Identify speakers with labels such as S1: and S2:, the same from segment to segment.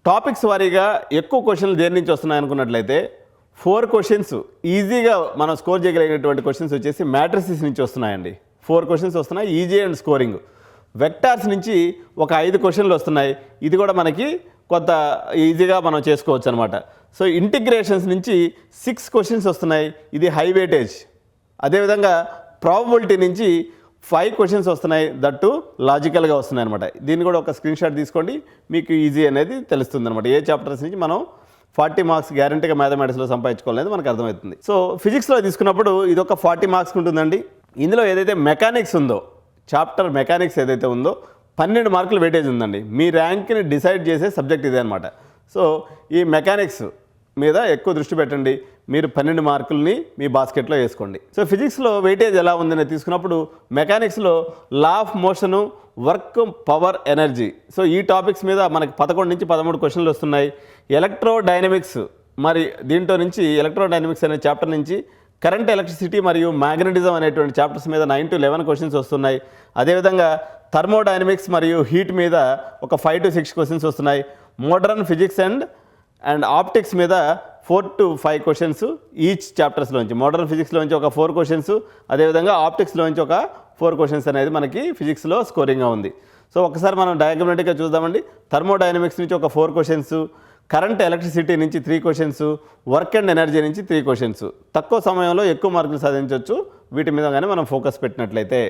S1: Topics వారీగా ఎక్కువ క్వశ్చన్లు దేని నుంచి వస్తున్నాయి అనుకున్నట్లయితే 4 క్వశ్చన్స్ ఈజీగా మనం స్కోర్ చేయగలిగినటువంటి క్వశ్చన్స్ వచ్చేసి మ్యాట్రిసెస్ నుంచి వస్తున్నాయండి. 4 క్వశ్చన్స్ వస్తున్నాయి, ఈజీ అండ్ స్కోరింగ్. వెక్టార్స్ నుంచి ఒక 5 క్వశ్చన్లు వస్తున్నాయి, ఇది కూడా మనకి కొంత ఈజీగా మనం చేసుకోవచ్చు అనమాట. సో ఇంటిగ్రేషన్స్ నుంచి 6 క్వశ్చన్స్ వస్తున్నాయి, ఇది హై వెయిటేజ్. అదేవిధంగా ప్రాబబిలిటీ నుంచి 5 క్వశ్చన్స్ వస్తున్నాయి, దట్టు లాజికల్గా వస్తున్నాయి అనమాట. దీన్ని కూడా ఒక స్క్రీన్ షాట్ తీసుకోండి, మీకు ఈజీ అనేది తెలుస్తుంది అనమాట. ఏ చాప్టర్స్ నుంచి మనం 40 మార్క్స్ గ్యారంటీగా మ్యాథమెటిక్స్లో సంపాదించుకోవాలనేది మనకు అర్థమవుతుంది. సో ఫిజిక్స్లో తీసుకున్నప్పుడు ఇది ఒక 40 మార్క్స్ ఉంటుందండి. ఇందులో ఏదైతే మెకానిక్స్ ఉందో, చాప్టర్ మెకానిక్స్ ఏదైతే ఉందో 12 మార్కులు వెయిటేజ్ ఉందండి. మీ ర్యాంక్ని డిసైడ్ చేసే సబ్జెక్ట్ ఇదే అనమాట. సో ఈ మెకానిక్స్ మీద ఎక్కువ దృష్టి పెట్టండి, మీరు 12 మార్కుల్ని మీ బాస్కెట్లో వేసుకోండి. సో ఫిజిక్స్లో వెయిటేజ్ ఎలా ఉందని తీసుకున్నప్పుడు మెకానిక్స్లో law of motion, work, power, energy. So ఈ టాపిక్స్ మీద మనకి 11 నుంచి 13 క్వశ్చన్లు వస్తున్నాయి. ఎలక్ట్రోడైనమిక్స్, మరి దీంట్లో నుంచి ఎలక్ట్రోడైనమిక్స్ అనే చాప్టర్ నుంచి కరెంట్, ఎలక్ట్రిసిటీ మరియు మ్యాగ్నెటిజం అనేటువంటి చాప్టర్స్ మీద 9 to 11 క్వశ్చన్స్ వస్తున్నాయి. అదేవిధంగా థర్మోడైనమిక్స్ మరియు హీట్ మీద ఒక 5 to 6 క్వశ్చన్స్ వస్తున్నాయి. మోడర్న్ ఫిజిక్స్ అండ్ ఆప్టిక్స్ మీద 4 to 5 క్వశ్చన్స్ ఈచ్ చాప్టర్స్లోంచి. మోడర్న్ ఫిజిక్స్లోంచి ఒక 4 క్వశ్చన్స్, అదేవిధంగా ఆప్టిక్స్లోంచి ఒక 4 క్వశ్చన్స్ అనేది మనకి ఫిజిక్స్లో స్కోరింగ్గా ఉంది. సో ఒకసారి మనం డయాగ్రమాటిక్గా చూద్దామండి. థర్మోడైనమిక్స్ నుంచి ఒక 4 క్వశ్చన్స్, కరెంట్, ఎలక్ట్రిసిటీ నుంచి 3 క్వశ్చన్స్, వర్క్ అండ్ ఎనర్జీ నుంచి 3 క్వశ్చన్స్. తక్కువ సమయంలో ఎక్కువ మార్కులు సాధించవచ్చు వీటి మీద కానీ మనం ఫోకస్ పెట్టినట్లయితే.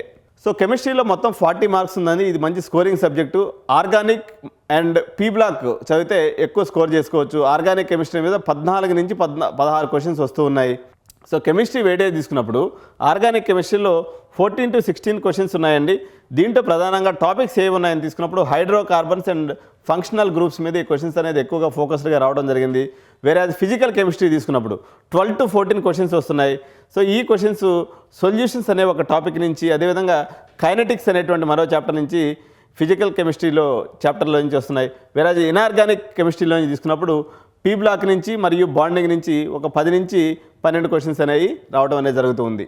S1: సో కెమిస్ట్రీలో మొత్తం 40 మార్క్స్ ఉందని, ఇది మంచి scoring subject. Organic and P block చదివితే ఎక్కువ స్కోర్ చేసుకోవచ్చు. ఆర్గానిక్ కెమిస్ట్రీ మీద 14 నుంచి 16 క్వశ్చన్స్ వస్తూ ఉన్నాయి. సో కెమిస్ట్రీ వెయిటేజ్ తీసుకున్నప్పుడు ఆర్గానిక్ కెమిస్ట్రీలో 14 to 16 క్వశ్చన్స్ ఉన్నాయండి. దీంట్లో ప్రధానంగా టాపిక్స్ ఏవి ఉన్నాయని తీసుకున్నప్పుడు హైడ్రోకార్బన్స్ అండ్ ఫంక్షనల్ గ్రూప్స్ మీద ఈ క్వశ్చన్స్ అనేది ఎక్కువగా ఫోకస్డ్గా రావడం జరిగింది. వేరే అది ఫిజికల్ కెమిస్ట్రీ తీసుకున్నప్పుడు 12 to 14 క్వశ్చన్స్ వస్తున్నాయి. సో ఈ క్వశ్చన్స్ సొల్యూషన్స్ అనే ఒక టాపిక్ నుంచి, అదేవిధంగా కైనెటిక్స్ అనేటువంటి మరో చాప్టర్ నుంచి ఫిజికల్ కెమిస్ట్రీలో చాప్టర్లో నుంచి వస్తున్నాయి. వేరే అది ఇనార్గానిక్ కెమిస్ట్రీలో నుంచి తీసుకున్నప్పుడు పీ బ్లాక్ నుంచి మరియు బాండింగ్ నుంచి ఒక 10 నుంచి 12 క్వశ్చన్స్ అనేవి రావడం అనేది జరుగుతుంది.